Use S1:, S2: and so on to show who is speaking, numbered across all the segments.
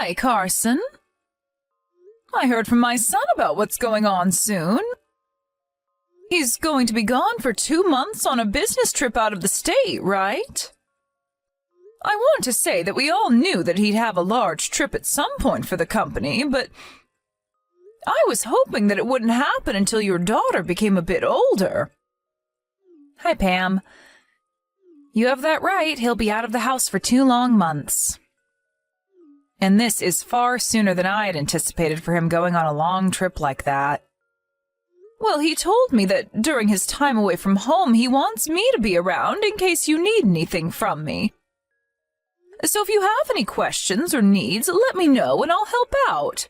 S1: Hi, Carson. I heard from my son about what's going on soon. He's going to be gone for 2 months on a business trip out of the state, right? I want to say that we all knew that he'd have a large trip at some point for the company, but I was hoping that it wouldn't happen until your daughter became a bit older. Hi, Pam. You have that right. He'll be out of the house for 2 long months. And this is far sooner than I had anticipated for him going on a long trip like that. Well, he told me that during his time away from home, he wants me to be around in case you need anything from me. So if you have any questions or needs, let me know and I'll help out.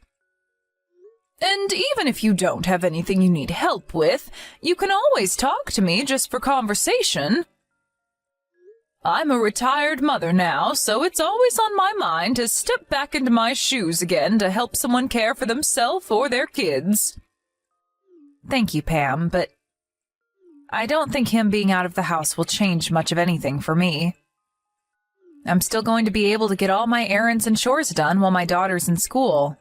S1: And even if you don't have anything you need help with, you can always talk to me just for conversation. I'm a retired mother now, so it's always on my mind to step back into my shoes again to help someone care for themselves or their kids. Thank you, Pam, but I don't think him being out of the house will change much of anything for me. I'm still going to be able to get all my errands and chores done while my daughter's in school.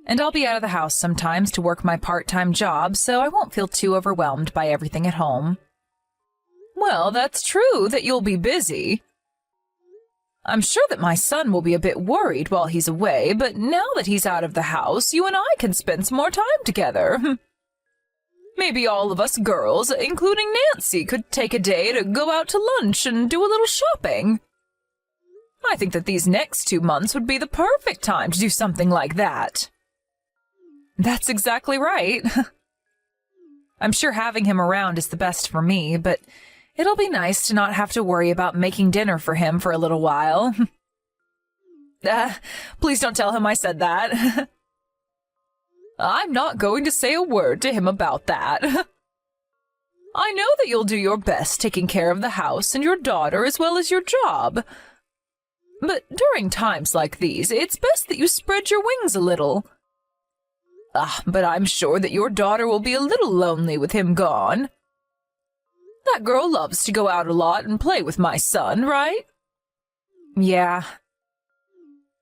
S1: And I'll be out of the house sometimes to work my part-time job, so I won't feel too overwhelmed by everything at home. Well, that's true that you'll be busy. I'm sure that my son will be a bit worried while he's away, but now that he's out of the house, you and I can spend some more time together. Maybe all of us girls, including Nancy, could take a day to go out to lunch and do a little shopping. I think that these next 2 months would be the perfect time to do something like that. That's exactly right. I'm sure having him around is the best for me, but it'll be nice to not have to worry about making dinner for him for a little while. Please don't tell him I said that. I'm not going to say a word to him about that. I know that you'll do your best taking care of the house and your daughter as well as your job. But during times like these, it's best that you spread your wings a little. But I'm sure that your daughter will be a little lonely with him gone. That girl loves to go out a lot and play with my son, right? Yeah.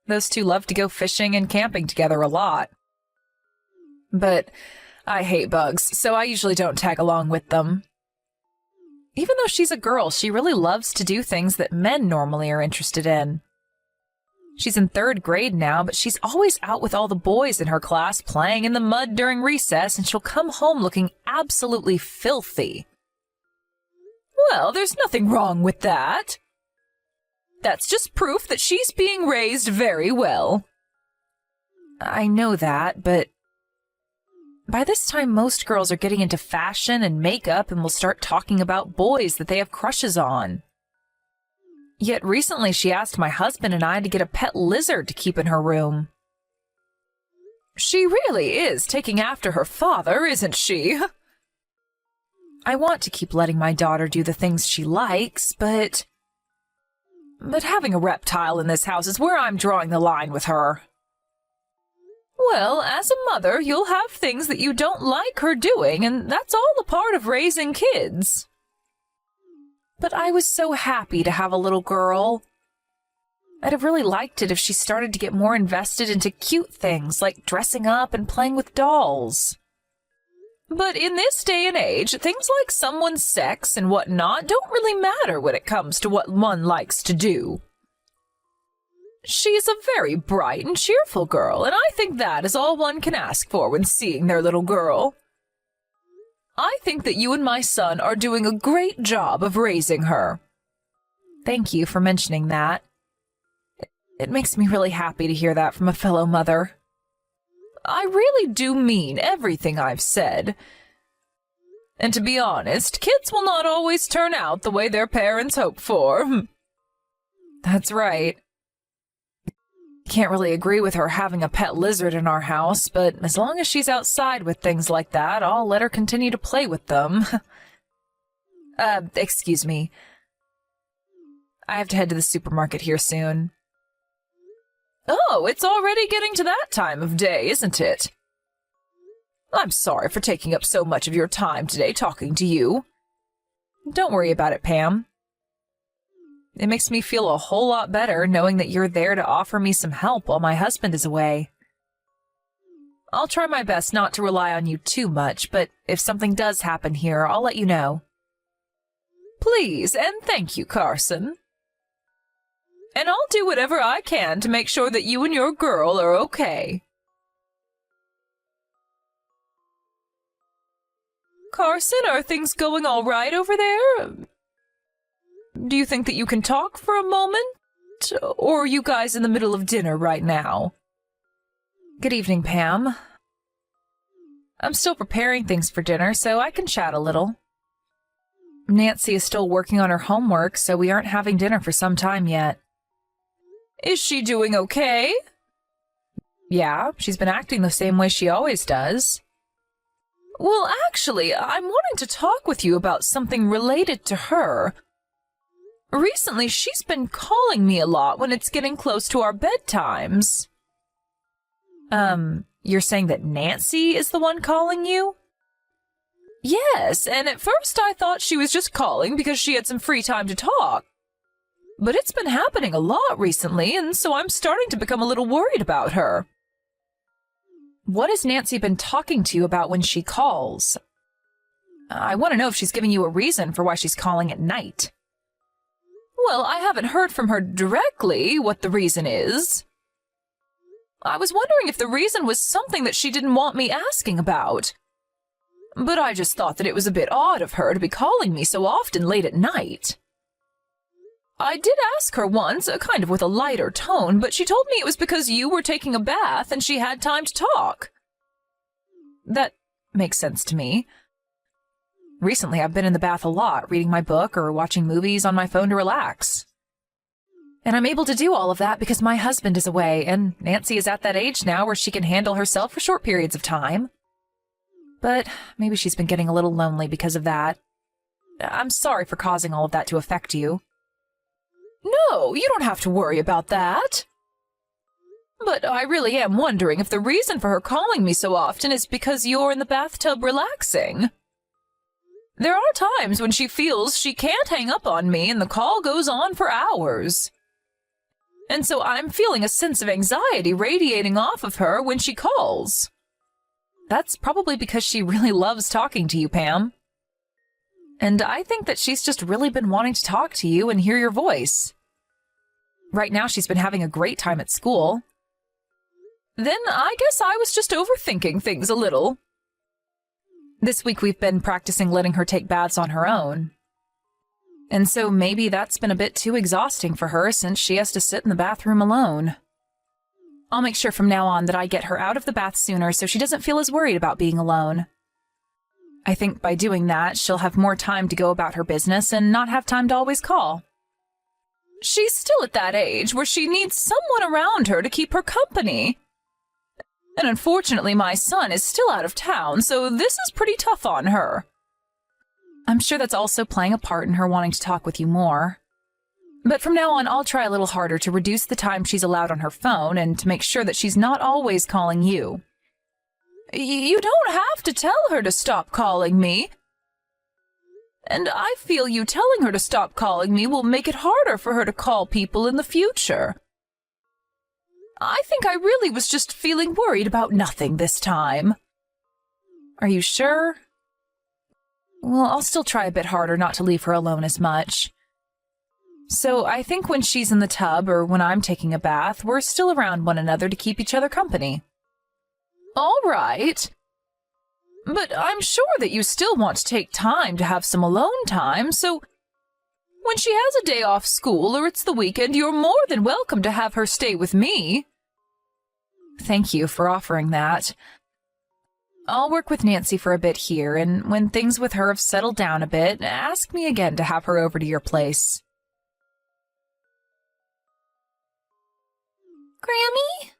S1: Those two love to go fishing and camping together a lot. But I hate bugs, so I usually don't tag along with them. Even though she's a girl, she really loves to do things that men normally are interested in. She's in 3rd grade now, but she's always out with all the boys in her class playing in the mud during recess, and she'll come home looking absolutely filthy. Well, there's nothing wrong with that. That's just proof that she's being raised very well. I know that, but by this time most girls are getting into fashion and makeup and will start talking about boys that they have crushes on. Yet recently she asked my husband and I to get a pet lizard to keep in her room. She really is taking after her father, isn't she? I want to keep letting my daughter do the things she likes, but having a reptile in this house is where I'm drawing the line with her. Well, as a mother, you'll have things that you don't like her doing, and that's all a part of raising kids. But I was so happy to have a little girl. I'd have really liked it if she started to get more invested into cute things like dressing up and playing with dolls. But in this day and age, things like someone's sex and whatnot don't really matter when it comes to what one likes to do. She's a very bright and cheerful girl, and I think that is all one can ask for when seeing their little girl. I think that you and my son are doing a great job of raising her. Thank you for mentioning that. It makes me really happy to hear that from a fellow mother. I really do mean everything I've said. And to be honest, kids will not always turn out the way their parents hope for. That's right. Can't really agree with her having a pet lizard in our house, but as long as she's outside with things like that, I'll let her continue to play with them. Excuse me. I have to head to the supermarket here soon. Oh, it's already getting to that time of day, isn't it? I'm sorry for taking up so much of your time today talking to you. Don't worry about it, Pam. It makes me feel a whole lot better knowing that you're there to offer me some help while my husband is away. I'll try my best not to rely on you too much, but if something does happen here, I'll let you know. Please, and thank you, Carson. And I'll do whatever I can to make sure that you and your girl are okay. Carson, are things going all right over there? Do you think that you can talk for a moment? Or are you guys in the middle of dinner right now? Good evening, Pam. I'm still preparing things for dinner, so I can chat a little. Nancy is still working on her homework, so we aren't having dinner for some time yet. Is she doing okay? Yeah, she's been acting the same way she always does. Well, actually, I'm wanting to talk with you about something related to her. Recently, she's been calling me a lot when it's getting close to our bedtimes. You're saying that Nancy is the one calling you? Yes, and at first I thought she was just calling because she had some free time to talk. But it's been happening a lot recently, and so I'm starting to become a little worried about her. What has Nancy been talking to you about when she calls? I want to know if she's giving you a reason for why she's calling at night. Well, I haven't heard from her directly what the reason is. I was wondering if the reason was something that she didn't want me asking about. But I just thought that it was a bit odd of her to be calling me so often late at night. I did ask her once, kind of with a lighter tone, but she told me it was because you were taking a bath and she had time to talk. That makes sense to me. Recently, I've been in the bath a lot, reading my book or watching movies on my phone to relax. And I'm able to do all of that because my husband is away, and Nancy is at that age now where she can handle herself for short periods of time. But maybe she's been getting a little lonely because of that. I'm sorry for causing all of that to affect you. No, you don't have to worry about that. But I really am wondering if the reason for her calling me so often is because you're in the bathtub relaxing. There are times when she feels she can't hang up on me and the call goes on for hours. And so I'm feeling a sense of anxiety radiating off of her when she calls. That's probably because she really loves talking to you, Pam. And I think that she's just really been wanting to talk to you and hear your voice. Right now she's been having a great time at school. Then I guess I was just overthinking things a little. This week we've been practicing letting her take baths on her own. And so maybe that's been a bit too exhausting for her since she has to sit in the bathroom alone. I'll make sure from now on that I get her out of the bath sooner so she doesn't feel as worried about being alone. I think by doing that, she'll have more time to go about her business and not have time to always call. She's still at that age where she needs someone around her to keep her company. And unfortunately, my son is still out of town, so this is pretty tough on her. I'm sure that's also playing a part in her wanting to talk with you more. But from now on, I'll try a little harder to reduce the time she's allowed on her phone and to make sure that she's not always calling you. You don't have to tell her to stop calling me. And I feel you telling her to stop calling me will make it harder for her to call people in the future. I think I really was just feeling worried about nothing this time. Are you sure? Well, I'll still try a bit harder not to leave her alone as much. So I think when she's in the tub or when I'm taking a bath, we're still around one another to keep each other company. All right. But I'm sure that you still want to take time to have some alone time, so when she has a day off school or it's the weekend, you're more than welcome to have her stay with me. Thank you for offering that. I'll work with Nancy for a bit here, and when things with her have settled down a bit, ask me again to have her over to your place. Grammy?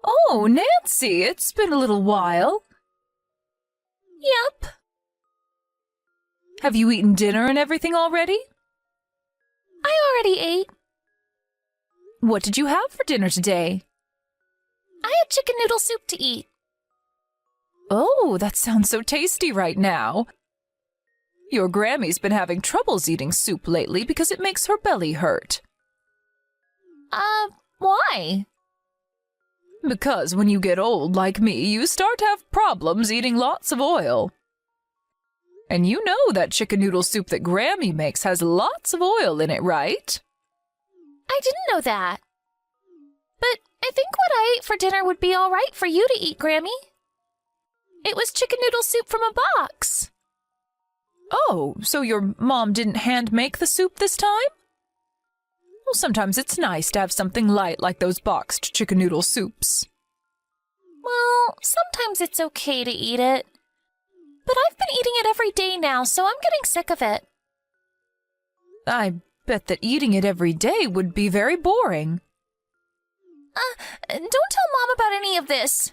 S1: Oh, Nancy, it's been a little while. Yep. Have you eaten dinner and everything already? I already ate. What did you have for dinner today? I had chicken noodle soup to eat. Oh, that sounds so tasty right now. Your Grammy's been having troubles eating soup lately because it makes her belly hurt.
S2: Why?
S1: Because when you get old like me, you start to have problems eating lots of oil. And you know that chicken noodle soup that Grammy makes has lots of oil in it, right?
S2: I didn't know that. But I think what I ate for dinner would be all right for you to eat, Grammy. It was chicken noodle soup from a box.
S1: Oh, so your mom didn't hand make the soup this time? Well, sometimes it's nice to have something light like those boxed chicken noodle soups.
S2: Well, sometimes it's okay to eat it. But I've been eating it every day now, so I'm getting sick of it.
S1: I bet that eating it every day would be very boring.
S2: Don't tell Mom about any of this.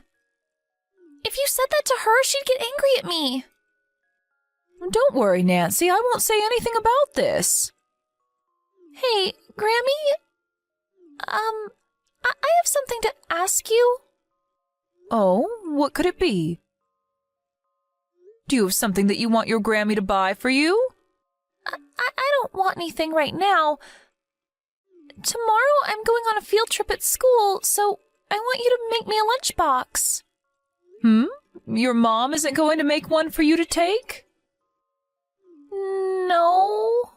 S2: If you said that to her, she'd get angry at me.
S1: Don't worry, Nancy. I won't say anything about this.
S2: Hey, Grammy? I have something to ask you.
S1: Oh, what could it be? Do you have something that you want your Grammy to buy for you?
S2: I don't want anything right now. Tomorrow I'm going on a field trip at school, so I want you to make me a lunchbox.
S1: Your mom isn't going to make one for you to take?
S2: No.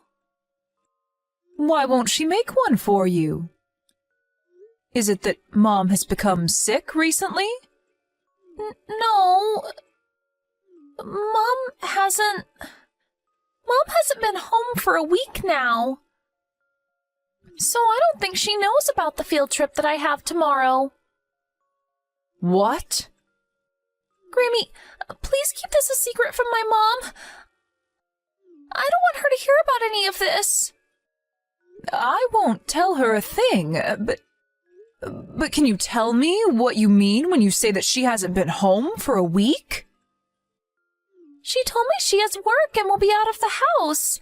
S1: Why won't she make one for you? Is it that Mom has become sick recently?
S2: No. Mom hasn't been home for a week now. So I don't think she knows about the field trip that I have tomorrow.
S1: What?
S2: Grammy, please keep this a secret from my mom. I don't want her to hear about any of this.
S1: I won't tell her a thing, but can you tell me what you mean when you say that she hasn't been home for a week?
S2: She told me she has work and will be out of the house.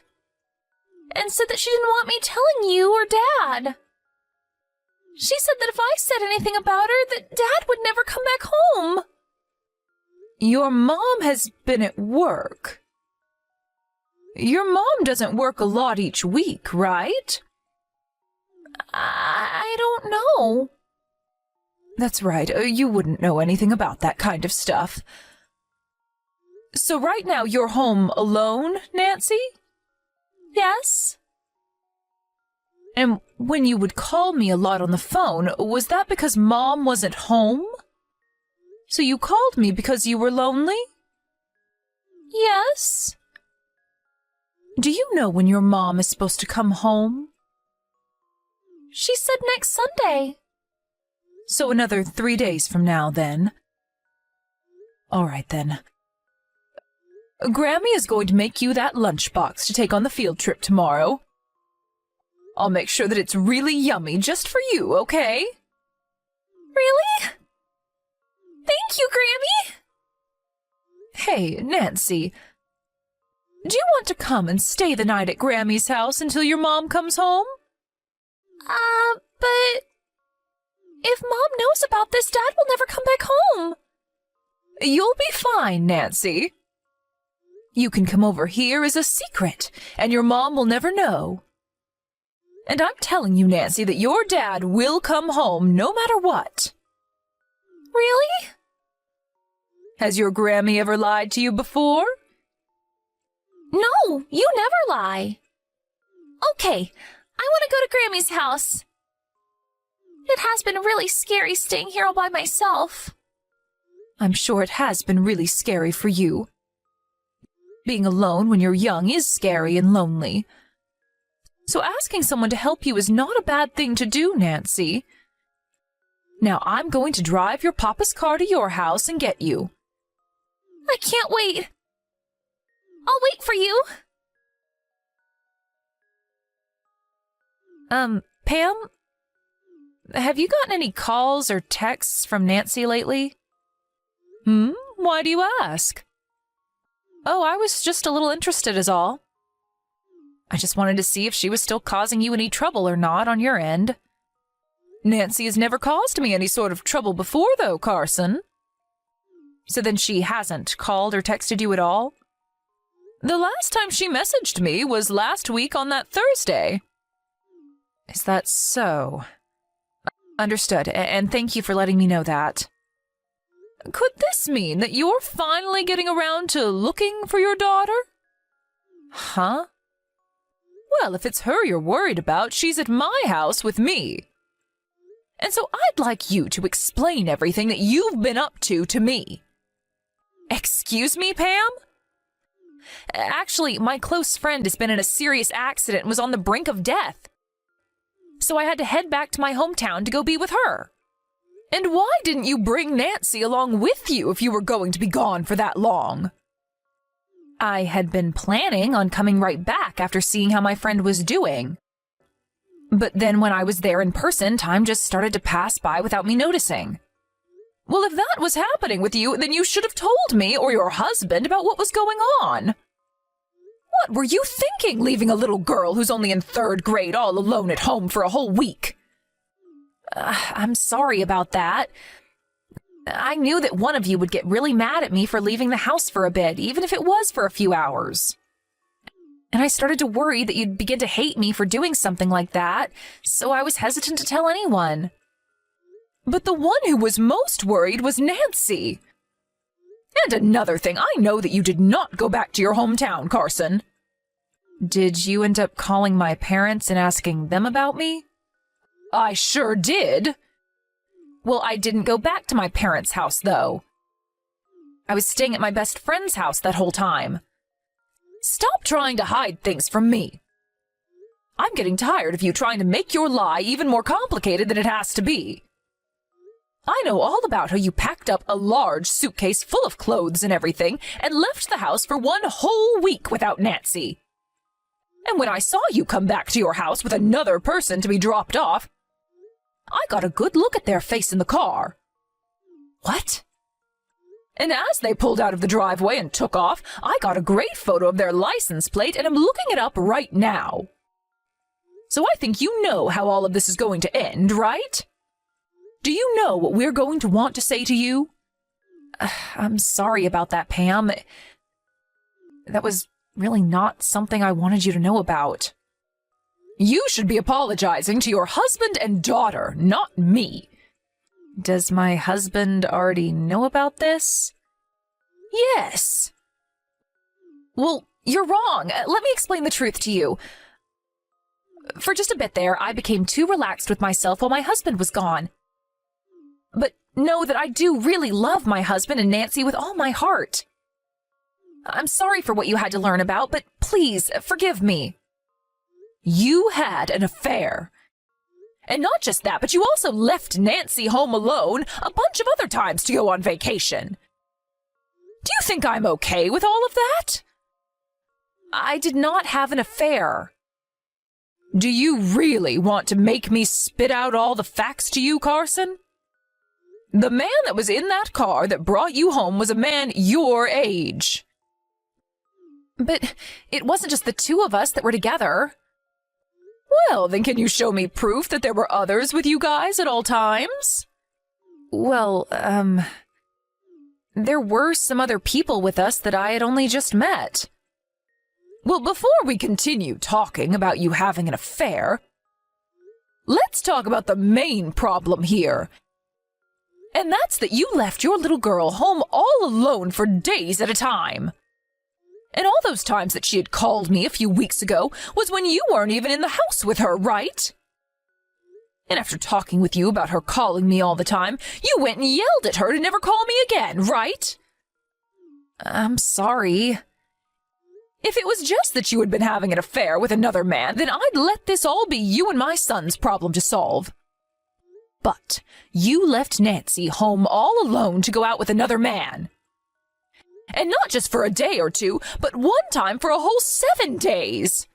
S2: And said that she didn't want me telling you or Dad. She said that if I said anything about her, that Dad would never come back home.
S1: Your mom has been at work. Your mom doesn't work a lot each week, right?
S2: I don't know.
S1: That's right. You wouldn't know anything about that kind of stuff. So right now you're home alone, Nancy?
S2: Yes.
S1: And when you would call me a lot on the phone, was that because Mom wasn't home? So you called me because you were lonely?
S2: Yes.
S1: Do you know when your mom is supposed to come home?
S2: She said next Sunday.
S1: So another 3 days from now, then. All right, then. Grammy is going to make you that lunchbox to take on the field trip tomorrow. I'll make sure that it's really yummy just for you, okay?
S2: Really? Thank you, Grammy!
S1: Hey, Nancy. Do you want to come and stay the night at Grammy's house until your mom comes home?
S2: But if Mom knows about this, Dad will never come back home.
S1: You'll be fine, Nancy. You can come over here as a secret, and your mom will never know. And I'm telling you, Nancy, that your dad will come home no matter what.
S2: Really?
S1: Has your Grammy ever lied to you before?
S2: No, you never lie. Okay, I want to go to Grammy's house. It has been really scary staying here all by myself.
S1: I'm sure it has been really scary for you. Being alone when you're young is scary and lonely. So asking someone to help you is not a bad thing to do, Nancy. Now I'm going to drive your papa's car to your house and get you.
S2: I can't wait. I'll wait for you.
S1: Pam? Have you gotten any calls or texts from Nancy lately? Why do you ask? Oh, I was just a little interested is all. I just wanted to see if she was still causing you any trouble or not on your end. Nancy has never caused me any sort of trouble before, though, Carson. So then she hasn't called or texted you at all? The last time she messaged me was last week on that Thursday. Is that so? Understood, and thank you for letting me know that. Could this mean that you're finally getting around to looking for your daughter? Huh? Well, if it's her you're worried about, she's at my house with me. And so I'd like you to explain everything that you've been up to me. Excuse me, Pam? Actually, my close friend has been in a serious accident and was on the brink of death. So I had to head back to my hometown to go be with her. And why didn't you bring Nancy along with you if you were going to be gone for that long? I had been planning on coming right back after seeing how my friend was doing. But then when I was there in person, time just started to pass by without me noticing. Well, if that was happening with you, then you should have told me or your husband about what was going on. What were you thinking, leaving a little girl who's only in 3rd grade all alone at home for a whole week? I'm sorry about that. I knew that one of you would get really mad at me for leaving the house for a bit, even if it was for a few hours. And I started to worry that you'd begin to hate me for doing something like that, so I was hesitant to tell anyone. But the one who was most worried was Nancy. And another thing, I know that you did not go back to your hometown, Carson. Did you end up calling my parents and asking them about me? I sure did. Well, I didn't go back to my parents' house, though. I was staying at my best friend's house that whole time. Stop trying to hide things from me. I'm getting tired of you trying to make your lie even more complicated than it has to be. I know all about how you packed up a large suitcase full of clothes and everything and left the house for 1 whole week without Nancy. And when I saw you come back to your house with another person to be dropped off, I got a good look at their face in the car. What? And as they pulled out of the driveway and took off, I got a great photo of their license plate and am looking it up right now. So I think you know how all of this is going to end, right? Do you know what we're going to want to say to you? I'm sorry about that, Pam. That was really not something I wanted you to know about. You should be apologizing to your husband and daughter, not me. Does my husband already know about this? Yes. Well, you're wrong. Let me explain the truth to you. For just a bit there, I became too relaxed with myself while my husband was gone. But know that I do really love my husband and Nancy with all my heart. I'm sorry for what you had to learn about, but please forgive me. You had an affair. And not just that, but you also left Nancy home alone a bunch of other times to go on vacation. Do you think I'm okay with all of that? I did not have an affair. Do you really want to make me spit out all the facts to you, Carson? The man that was in that car that brought you home was a man your age. But it wasn't just the two of us that were together. Well, then can you show me proof that there were others with you guys at all times? Well, there were some other people with us that I had only just met. Well, before we continue talking about you having an affair, let's talk about the main problem here. And that's that you left your little girl home all alone for days at a time. And all those times that she had called me a few weeks ago was when you weren't even in the house with her, right? And after talking with you about her calling me all the time, you went and yelled at her to never call me again, right? I'm sorry. If it was just that you had been having an affair with another man, then I'd let this all be you and my son's problem to solve. But you left Nancy home all alone to go out with another man. And not just for a day or two, but one time for a whole 7 days.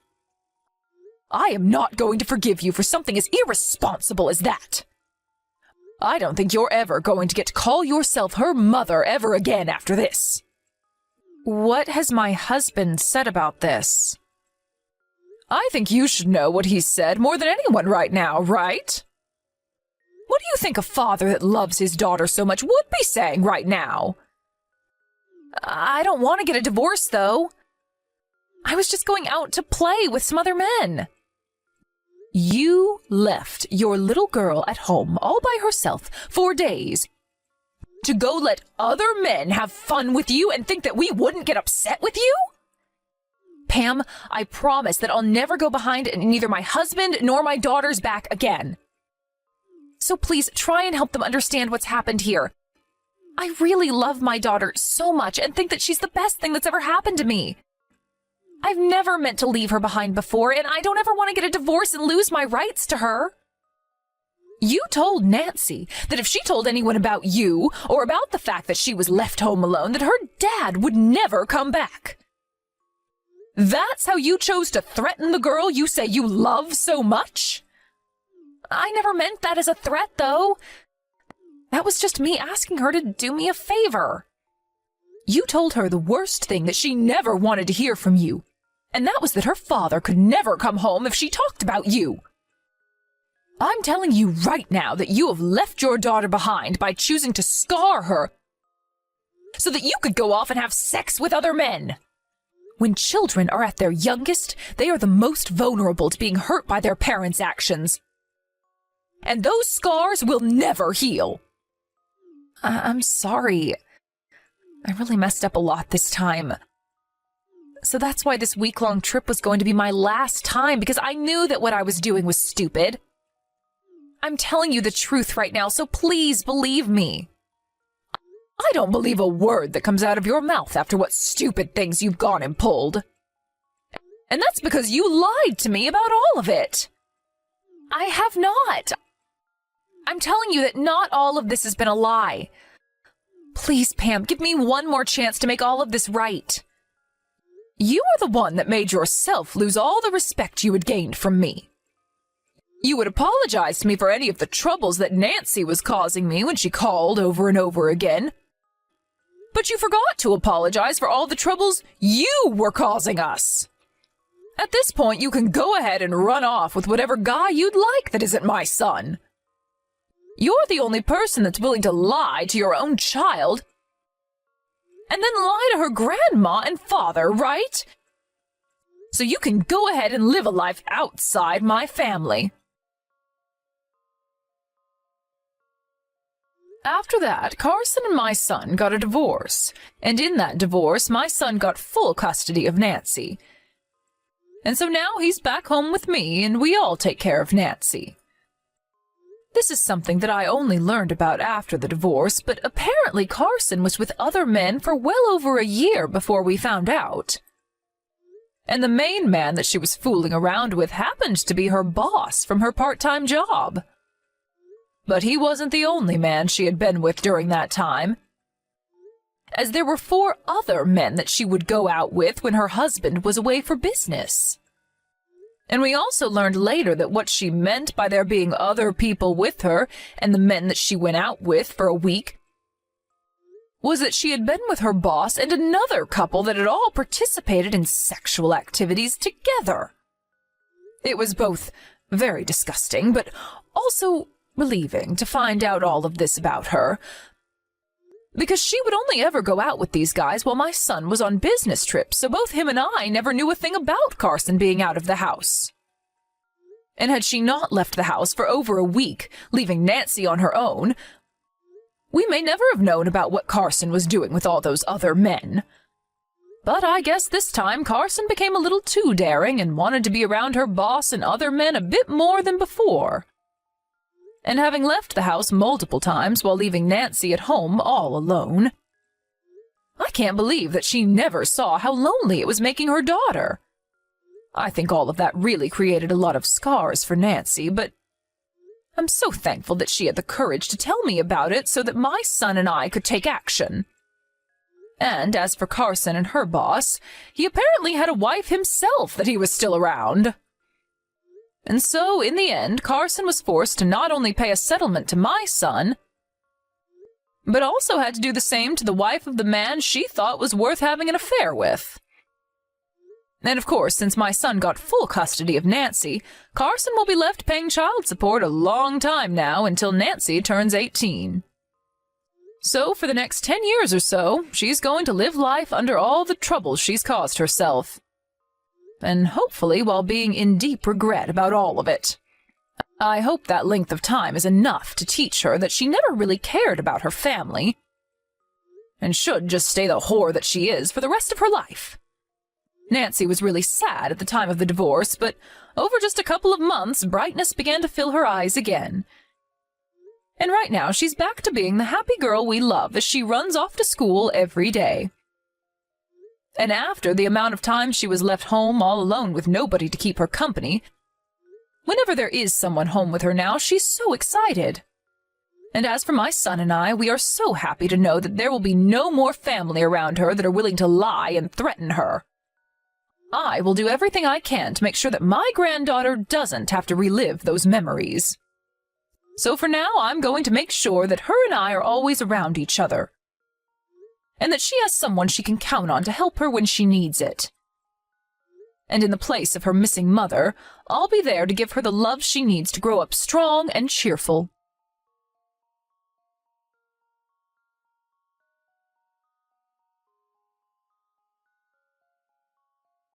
S1: I am not going to forgive you for something as irresponsible as that. I don't think you're ever going to get to call yourself her mother ever again after this. What has my husband said about this? I think you should know what he's said more than anyone right now, right? What do you think a father that loves his daughter so much would be saying right now? I don't want to get a divorce, though. I was just going out to play with some other men. You left your little girl at home all by herself for days to go let other men have fun with you and think that we wouldn't get upset with you? Pam, I promise that I'll never go behind neither my husband nor my daughter's back again. So please try and help them understand what's happened here. I really love my daughter so much and think that she's the best thing that's ever happened to me. I've never meant to leave her behind before, and I don't ever want to get a divorce and lose my rights to her. You told Nancy that if she told anyone about you, or about the fact that she was left home alone, that her dad would never come back. That's how you chose to threaten the girl you say you love so much? I never meant that as a threat, though. That was just me asking her to do me a favor. You told her the worst thing that she never wanted to hear from you, and that was that her father could never come home if she talked about you. I'm telling you right now that you have left your daughter behind by choosing to scar her so that you could go off and have sex with other men. When children are at their youngest, they are the most vulnerable to being hurt by their parents' actions. And those scars will never heal. I'm sorry. I really messed up a lot this time. So that's why this week-long trip was going to be my last time, because I knew that what I was doing was stupid. I'm telling you the truth right now, so please believe me. I don't believe a word that comes out of your mouth after what stupid things you've gone and pulled. And that's because you lied to me about all of it. I have not. I'm telling you that not all of this has been a lie. Please, Pam, give me one more chance to make all of this right. You are the one that made yourself lose all the respect you had gained from me. You would apologize to me for any of the troubles that Nancy was causing me when she called over and over again. But you forgot to apologize for all the troubles you were causing us. At this point, you can go ahead and run off with whatever guy you'd like that isn't my son. You're the only person that's willing to lie to your own child and then lie to her grandma and father, right? So you can go ahead and live a life outside my family. After that, Carson and my son got a divorce, and in that divorce, my son got full custody of Nancy. And so now he's back home with me, and we all take care of Nancy. This is something that I only learned about after the divorce, but apparently Carson was with other men for well over a year before we found out. And the main man that she was fooling around with happened to be her boss from her part-time job. But he wasn't the only man she had been with during that time, as there were 4 other men that she would go out with when her husband was away for business. And we also learned later that what she meant by there being other people with her and the men that she went out with for a week was that she had been with her boss and another couple that had all participated in sexual activities together. It was both very disgusting, but also relieving to find out all of this about her, because she would only ever go out with these guys while my son was on business trips, so both him and I never knew a thing about Carson being out of the house. And had she not left the house for over a week, leaving Nancy on her own, we may never have known about what Carson was doing with all those other men. But I guess this time Carson became a little too daring and wanted to be around her boss and other men a bit more than before. And having left the house multiple times while leaving Nancy at home all alone, I can't believe that she never saw how lonely it was making her daughter. I think all of that really created a lot of scars for Nancy, but I'm so thankful that she had the courage to tell me about it so that my son and I could take action. And as for Carson and her boss, he apparently had a wife himself that he was still around. And so, in the end, Carson was forced to not only pay a settlement to my son, but also had to do the same to the wife of the man she thought was worth having an affair with. And of course, since my son got full custody of Nancy, Carson will be left paying child support a long time now until Nancy turns 18. So for the next 10 years or so, she's going to live life under all the troubles she's caused herself. And hopefully while being in deep regret about all of it. I hope that length of time is enough to teach her that she never really cared about her family and should just stay the whore that she is for the rest of her life. Nancy was really sad at the time of the divorce, but over just a couple of months, brightness began to fill her eyes again. And right now, she's back to being the happy girl we love as she runs off to school every day. And after the amount of time she was left home all alone with nobody to keep her company, whenever there is someone home with her now, she's so excited. And as for my son and I, we are so happy to know that there will be no more family around her that are willing to lie and threaten her. I will do everything I can to make sure that my granddaughter doesn't have to relive those memories. So for now, I'm going to make sure that her and I are always around each other, and that she has someone she can count on to help her when she needs it. And in the place of her missing mother, I'll be there to give her the love she needs to grow up strong and cheerful.